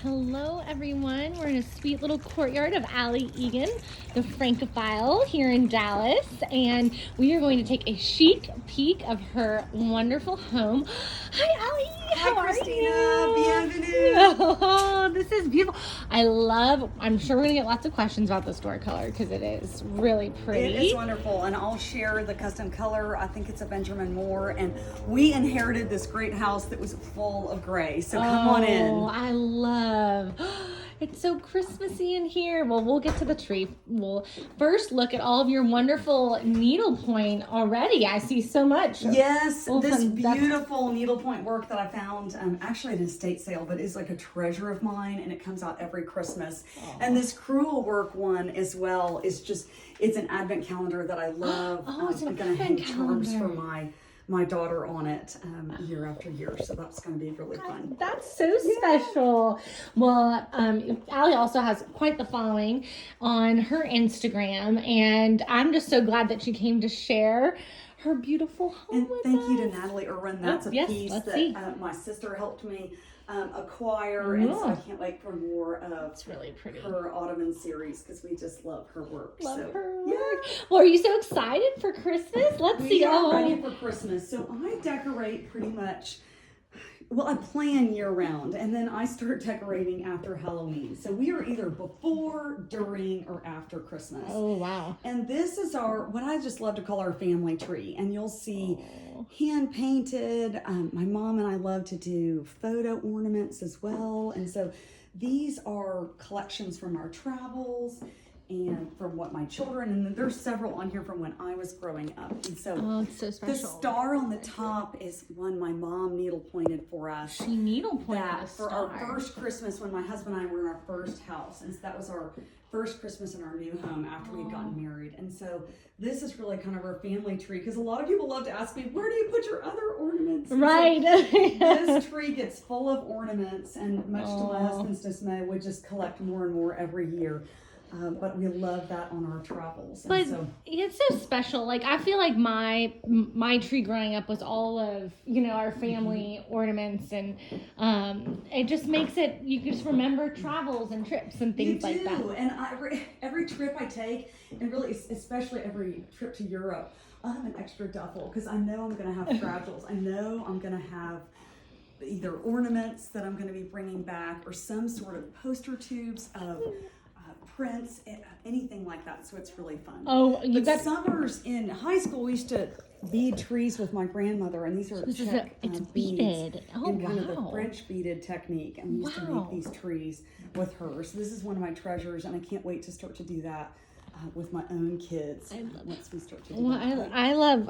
Hello everyone, we're in a sweet little courtyard of Alli Eagan, the Francophile here in Dallas, and we are going to take a chic peek of her wonderful home. Hi Alli, how Hi, are Christina. you? Bienvenue. Oh, this is beautiful. I'm sure we're going to get lots of questions about the store color because it is really pretty. It is wonderful, and I'll share the custom color. I think it's a Benjamin Moore, and we inherited this great house that was full of gray, so come on in. Oh, I love. It's so Christmassy in here. Well, we'll get to the tree. We'll first look at all of your wonderful needlepoint already. I see so much. Yes, Well, this beautiful needlepoint work that I found actually at an estate sale, but is like a treasure of mine, and it comes out every Christmas. And this crewel work one as well is just, it's an advent calendar that I love. Oh, it's an I'm going to hang advent charms for calendar. my daughter on it year after year, so that's going to be really fun. That's so special. Well, Alli also has quite the following on her Instagram, and I'm just so glad that she came to share her beautiful home And with thank us. you to Natalie Irwin. That's a piece that my sister helped me acquire, and so I can't wait for more of It's really pretty. her Ottoman series because we just love her work. Love so, her yeah. work. Well, are you so excited for Christmas? Let's see. We are ready for Christmas. So I decorate pretty much, well, I plan year round, and then I start decorating after Halloween. So we are either before, during, or after Christmas. Oh, wow. And this is what I just love to call our family tree. And you'll see hand painted. My mom and I love to do photo ornaments as well. And so these are collections from our travels and from what my children, and then there's several on here from when I was growing up. And so, it's so special. the star on the top is one my mom needle pointed for us. She needle pointed that for our first Christmas when my husband and I were in our first house, and so that was our first Christmas in our new home after we'd gotten married. And so this is really kind of our family tree, because a lot of people love to ask me, where do you put your other ornaments? Right. So this tree gets full of ornaments, and much to my husband's dismay, we just collect more and more every year. But we love that on our travels. And But so, it's so special. Like, I feel like my tree growing up was all of, our family ornaments, and it just makes it, you can just remember travels and trips and things like that. And every trip I take, and really especially every trip to Europe, I'll have an extra duffel, because I know I'm going to have fragiles. I know I'm going to have either ornaments that I'm going to be bringing back, or some sort of poster tubes of prints, anything like that. So it's really fun. Oh, you got summers in high school. We used to bead trees with my grandmother, and these are it's beaded. Oh, in kind of the wow. French beaded technique, and we used to make these trees with her. So this is one of my treasures, and I can't wait to start to do that with my own kids once we start to do that. I love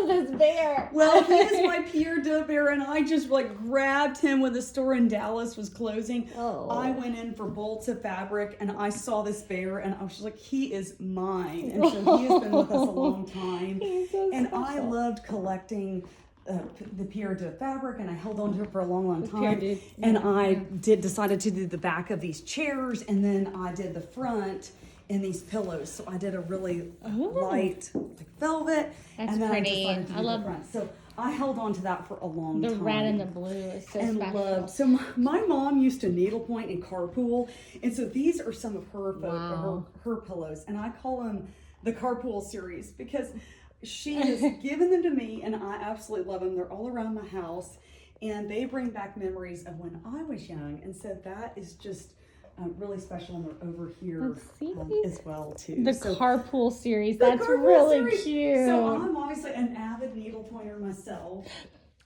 this bear. Well, he is my Pierre de bear, and I just grabbed him when the store in Dallas was closing. Oh. I went in for bolts of fabric, and I saw this bear, and I was just like, he is mine. And so he has been with us a long time. He's so and special. I loved collecting the Pierre de fabric, and I held on to it for a long time. And I decided to do the back of these chairs, and then I did the front in these pillows. So I did a really light velvet. That's and then pretty. I decided to do love the front. So I held on to that for a long time. The red and the blue is so special. So my mom used to needlepoint and carpool, and so these are some of her her pillows, and I call them the carpool series, because she has given them to me, and I absolutely love them. They're all around my house, and they bring back memories of when I was young, and so that is just really special. And they're over here as well too. The carpool series. That's really series. cute. So I'm obviously an avid needlepointer myself.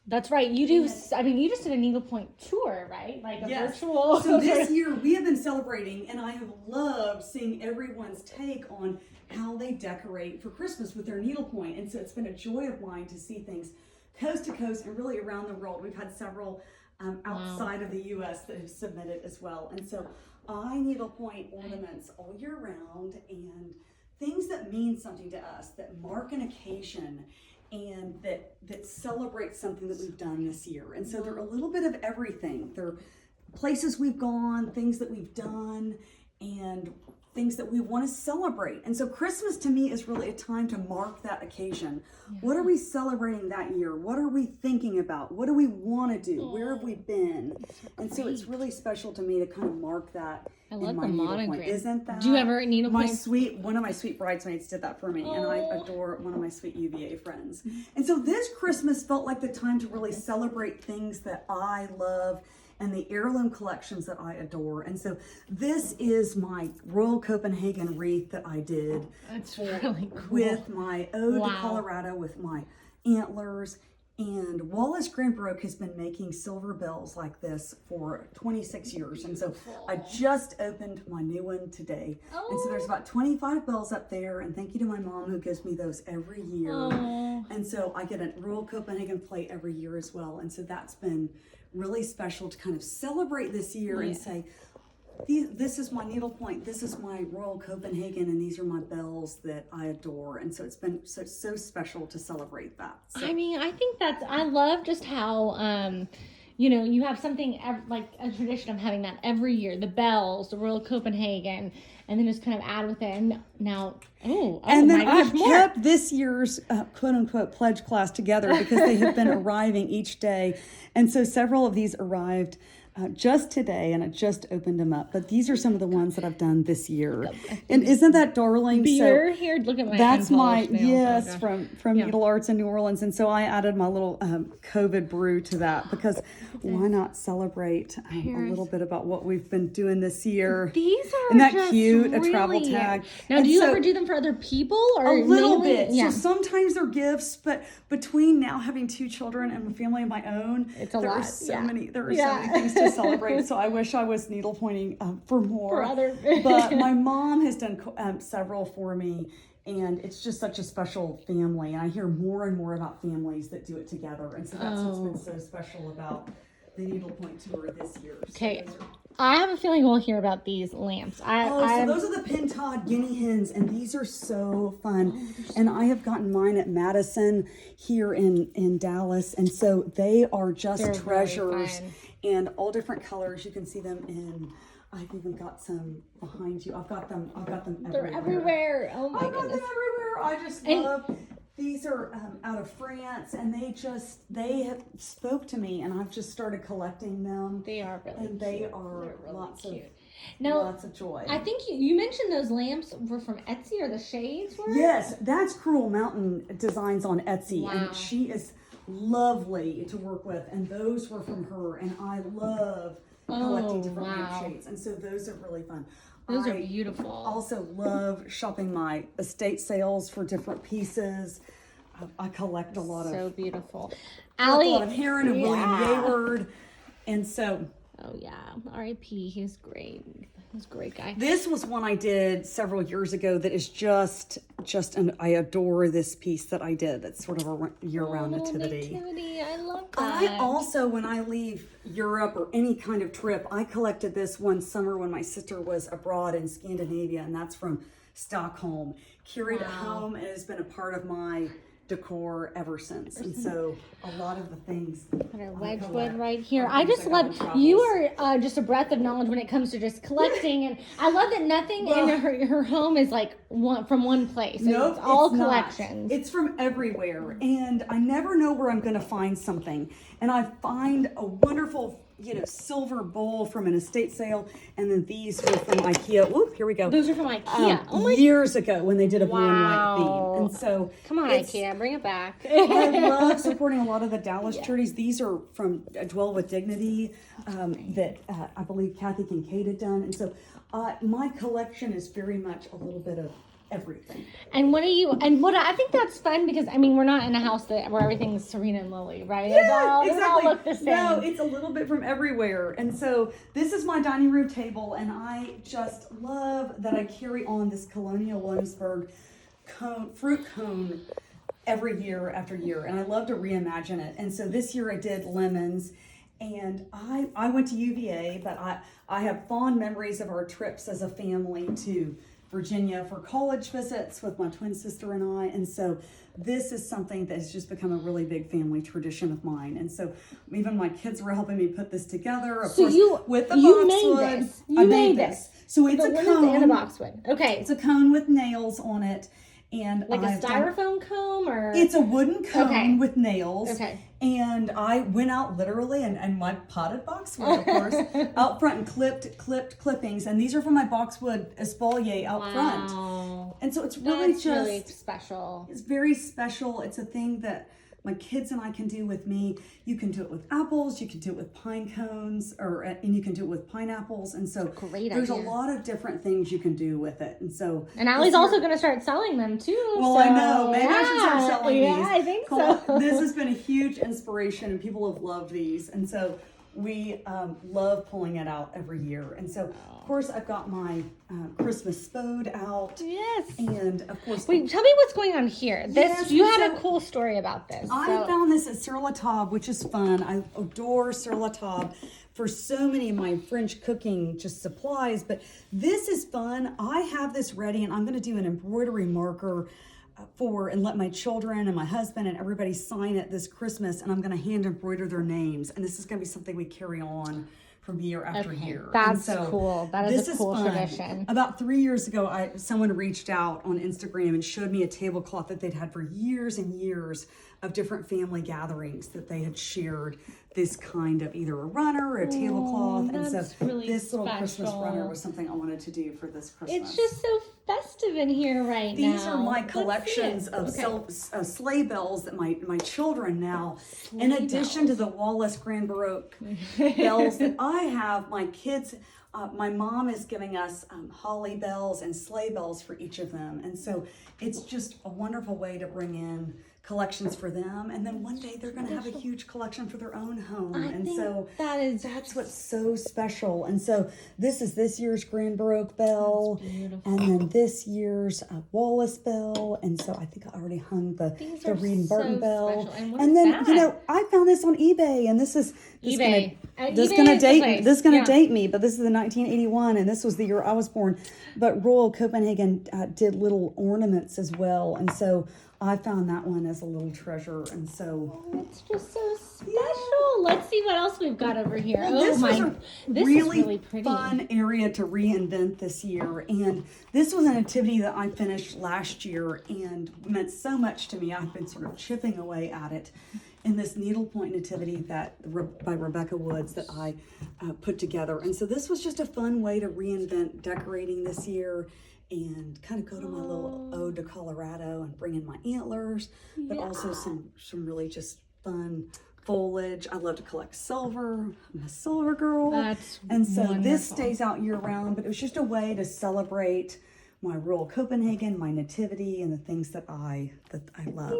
That's right. You do. I mean, you just did a needlepoint tour, right? Like a virtual. So this year we have been celebrating, and I have loved seeing everyone's take on how they decorate for Christmas with their needlepoint. And so it's been a joy of mine to see things coast to coast and really around the world. We've had several outside of the U.S. that have submitted as well. And so I needlepoint ornaments all year round, and things that mean something to us, that mark an occasion, and that celebrate something that we've done this year. And so they're a little bit of everything. They're places we've gone, things that we've done, and things that we want to celebrate. And so Christmas to me is really a time to mark that occasion. What are we celebrating that year? What are we thinking about? What do we want to do? Where have we been? And so it's really special to me to kind of mark that. I love in my the needlepoint. monogram. Isn't that? Do you ever needlepoint? One of my sweet bridesmaids did that for me, and I adore one of my sweet UVA friends. And so this Christmas felt like the time to really celebrate things that I love and the heirloom collections that I adore. And so this is my Royal Copenhagen wreath that I did. That's really cool. With my Ode to Colorado with my antlers. And Wallace Granbrook has been making silver bells like this for 26 years. And so I just opened my new one today. And so there's about 25 bells up there. And thank you to my mom who gives me those every year. And so I get a Royal Copenhagen plate every year as well. And so that's been really special to kind of celebrate this year and say, this is my needlepoint, this is my Royal Copenhagen, and these are my bells that I adore. And so it's been so special to celebrate that. So. I mean, I think I love just how, you have something like a tradition of having that every year, the bells, the Royal Copenhagen, and then just kind of add with it. And now, and then I've kept this year's quote unquote pledge class together because they have been arriving each day. And so several of these arrived just today, and I just opened them up. But these are some of the ones that I've done this year. And isn't that darling? Beer, here, look at my that's my nails. from Needle Arts in New Orleans. And so I added my little COVID brew to that because why not celebrate a little bit about what we've been doing this year? These are Isn't that cute? A travel tag. Now, and do you ever do them for other people or a little mainly? bit? So sometimes they're gifts, but between now having 2 children and a family of my own, it's a lot. There are so many things to celebrate. So I wish I was needlepointing for more. But my mom has done several for me, and it's just such a special family. And I hear more and more about families that do it together, and so that's what's been so special about the Needlepoint tour this year. Okay. I have a feeling we'll hear about these lamps. So those are the Pentod guinea hens, and these are so fun. And I have gotten mine at Madison here in Dallas, and so they are just treasures, and all different colors. You can see them in. I've even got some behind you. I've got them everywhere. They're everywhere. Oh my goodness. I've got them everywhere. I just love. These are out of France, and they have spoke to me, and I've just started collecting them. They are really cute. They are really lots cute. Lots of joy. I think you mentioned those lamps were from Etsy, or the shades were? Yes, that's Cruel Mountain Designs on Etsy, and she is lovely to work with, and those were from her, and I love collecting different lampshades, and so those are really fun. Those are beautiful. Also love shopping my estate sales for different pieces. I collect a lot of so beautiful. Alli, a lot of Heron and William Yayward, and so. Oh yeah, R.I.P. He's great. He's a great guy. This was one I did several years ago that is just I adore this piece that I did. That's sort of a year-round nativity. I love that. I also, when I leave Europe or any kind of trip, I collected this one summer when my sister was abroad in Scandinavia, and that's from Stockholm. Carried it home, and has been a part of my decor ever since. And so a lot of the things Wedgwood right here. I just love you are just a breadth of knowledge when it comes to just collecting, and I love that nothing in her home is like from one place. Nope, it's all collections. It's from everywhere, and I never know where I'm going to find something. And I find a wonderful silver bowl from an estate sale, and then these were from IKEA. Oop, here we go. Those are from IKEA. Years ago when they did a blue and white theme. And so come on, IKEA, bring it back. I love supporting a lot of the Dallas charities. These are from Dwell with Dignity that I believe Kathy Kincaid had done. And so my collection is very much a little bit of everything. And what I think that's fun because we're not in a house where everything's Serena and Lily, right? Yeah, exactly. They all look the same. No, it's a little bit from everywhere. And so this is my dining room table, and I just love that I carry on this Colonial Williamsburg fruit cone every year after year, and I love to reimagine it. And so this year I did lemons, and I went to UVA, but I have fond memories of our trips as a family to Virginia for college visits with my twin sister and I. And so this is something that has just become a really big family tradition of mine. And so even my kids were helping me put this together. Of course, with the boxwood. You made this. So it's a cone. And a boxwood. Okay. It's a cone with nails on it. And like a styrofoam comb, or it's a wooden cone with nails. Okay. And I went out literally and my potted boxwood, of course, out front and clipped clippings. And these are from my boxwood espalier out front. And so it's really really special. It's very special. It's a thing that my kids and I can do with me. You can do it with apples, you can do it with pine cones, and you can do it with pineapples. And so there's a lot of different things you can do with it. And so Alli's also going to start selling them too. Well, I know. Maybe I should start selling these. Yeah, I think so. This has been a huge inspiration, and people have loved these. And so we love pulling it out every year. And so, of course, I've got my Christmas spode out. Yes. And, of course... Wait, tell me what's going on here. You had a cool story about this. I found this at Sur La Table, which is fun. I adore Sur La Table for so many of my French cooking just supplies. But this is fun. I have this ready, and I'm going to do an embroidery marker and let my children and my husband and everybody sign it this Christmas, and I'm going to hand embroider their names, and this is going to be something we carry on from year after year. That's cool. That is a cool tradition. About 3 years ago, someone reached out on Instagram and showed me a tablecloth that they'd had for years and years of different family gatherings that they had shared this kind of either a runner or a tablecloth. And so this little Christmas runner was something I wanted to do for this Christmas. It's just so festive in here now. These are my collections of sleigh bells that my children now, in addition to the Wallace Grand Baroque bells that I have, my kids, my mom is giving us holly bells and sleigh bells for each of them. And so it's just a wonderful way to bring in collections for them, and then one day they're going to have a huge collection for their own home. That's what's so special. And so this is this year's Grand Baroque bell, and then this year's Wallace bell. And so I think I already hung the Reed and Barton bell. And then I found this on eBay, and this is eBay. This is going to date me, but this is the 1981, and this was the year I was born. But Royal Copenhagen did little ornaments as well, and so I found that one as a little treasure. And so it's just so special. Let's see what else we've got over here. This is really pretty. Fun area to reinvent this year. And this was a nativity that I finished last year and meant so much to me. I've been sort of chipping away at it in this needlepoint nativity by Rebecca Woods that I put together. And so this was just a fun way to reinvent decorating this year and kind of go to my little ode to Colorado and bring in my antlers, but also some really just fun foliage. I love to collect silver. I'm a silver girl. And so wonderful. This stays out year round, but it was just a way to celebrate my Royal Copenhagen, my nativity, and the things that I love.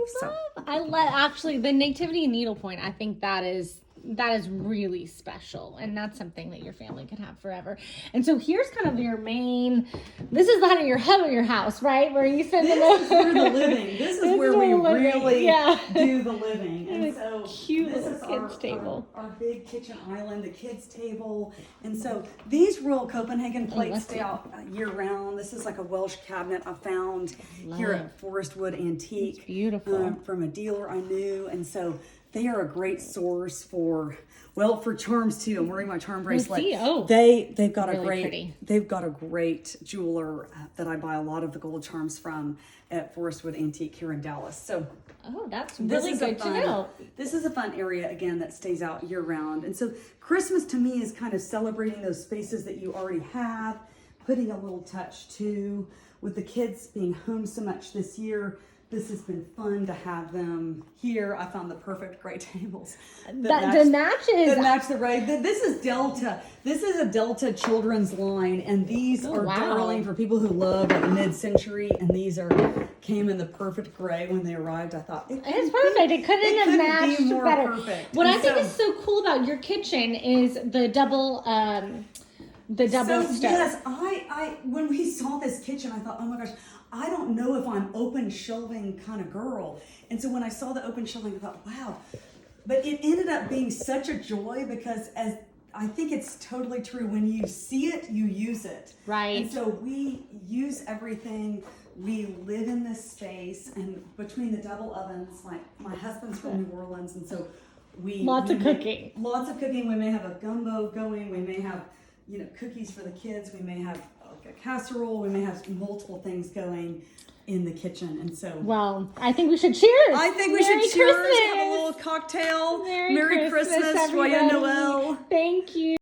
I love actually the nativity and needlepoint. I think that is really special, and that's something that your family can have forever. And so here's kind of your main, this is kind of your hub of your house, right? Where you spend this is where the living. This is where we really do the living. And so cute little kids table. Our big kitchen island, the kids table. And so these Royal Copenhagen plates stay out year round. This is like a Welsh cabinet I found here at Forest Wood Antique. It's beautiful. From a dealer I knew. And so they are a great source for charms too. I'm wearing my charm bracelet. They've got a great jeweler that I buy a lot of the gold charms from at Forest Wood Antique here in Dallas. So that's really good to know. This is a fun area again that stays out year round. And so Christmas to me is kind of celebrating those spaces that you already have, putting a little touch too. With the kids being home so much this year, this has been fun to have them here. I found the perfect gray tables that match the raid. This is Delta. This is a Delta children's line, and these are darling for people who love like mid-century. And these came in the perfect gray when they arrived. I thought it's perfect. It couldn't have matched better. Perfect. What I think is so cool about your kitchen is the double. Stove. Yes, I when we saw this kitchen, I thought, oh my gosh, I don't know if I'm open shelving kind of girl. And so when I saw the open shelving, I thought, wow. But it ended up being such a joy because as I think it's totally true. When you see it, you use it. Right. And so we use everything. We live in this space, and between the double ovens, my husband's from New Orleans, and so lots of cooking. Lots of cooking. We may have a gumbo going. We may have, cookies for the kids. We may have like a casserole. We may have multiple things going in the kitchen, and so. Well, I think we should cheers. I think we Merry should cheers. Christmas. Have a little cocktail. Merry Christmas, Joyeux everybody. Noël. Thank you.